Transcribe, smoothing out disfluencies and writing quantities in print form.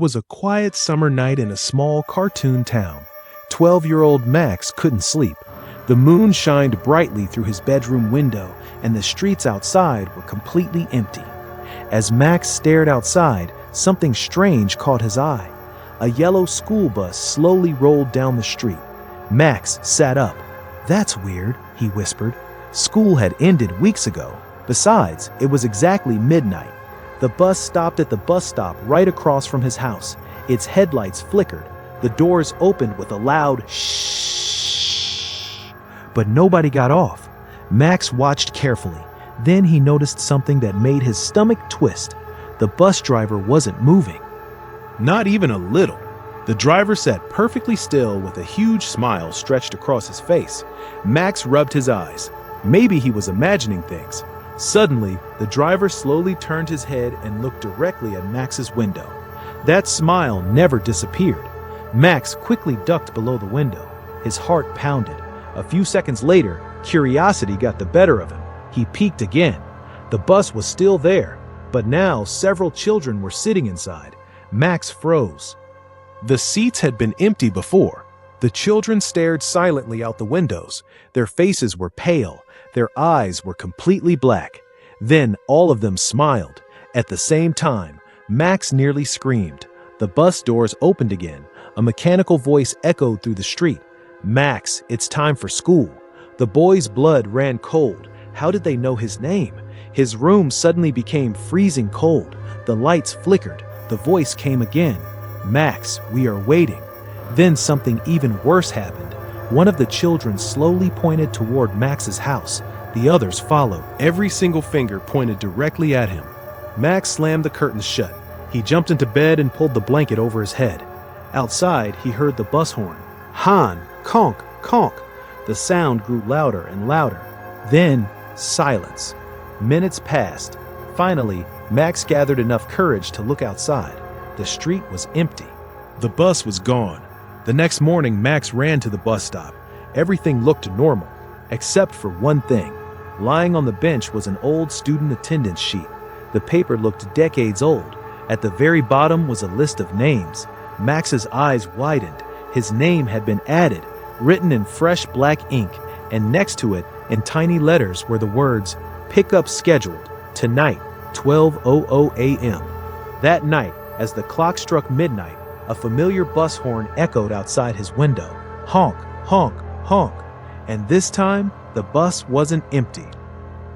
Was a quiet summer night in a small cartoon town. 12-year-old Max couldn't sleep. The moon shined brightly through his bedroom window, and the streets outside were completely empty. As Max stared outside, something strange caught his eye. A yellow school bus slowly rolled down the street. Max sat up. "That's weird," he whispered. School had ended weeks ago. Besides, it was exactly midnight. The bus stopped at the bus stop right across from his house. Its headlights flickered. The doors opened with a loud shh. But nobody got off. Max watched carefully. Then he noticed something that made his stomach twist. The bus driver wasn't moving. Not even a little. The driver sat perfectly still with a huge smile stretched across his face. Max rubbed his eyes. Maybe he was imagining things. Suddenly, the driver slowly turned his head and looked directly at Max's window. That smile never disappeared. Max quickly ducked below the window. His heart pounded. A few seconds later, curiosity got the better of him. He peeked again. The bus was still there, but now several children were sitting inside. Max froze. The seats had been empty before. The children stared silently out the windows. Their faces were pale. Their eyes were completely black. Then all of them smiled. At the same time, Max nearly screamed. The bus doors opened again. A mechanical voice echoed through the street. "Max, it's time for school." The boy's blood ran cold. How did they know his name? His room suddenly became freezing cold. The lights flickered. The voice came again. "Max, we are waiting." Then something even worse happened. One of the children slowly pointed toward Max's house. The others followed. Every single finger pointed directly at him. Max slammed the curtains shut. He jumped into bed and pulled the blanket over his head. Outside, he heard the bus horn. "Han, conk, conk." The sound grew louder and louder. Then, silence. Minutes passed. Finally, Max gathered enough courage to look outside. The street was empty. The bus was gone. The next morning, Max ran to the bus stop. Everything looked normal, except for one thing. Lying on the bench was an old student attendance sheet. The paper looked decades old. At the very bottom was a list of names. Max's eyes widened. His name had been added, written in fresh black ink, and next to it, in tiny letters, were the words, "Pickup scheduled, tonight, 12:00 a.m. That night, as the clock struck midnight, a familiar bus horn echoed outside his window. Honk, honk, honk. And this time, the bus wasn't empty.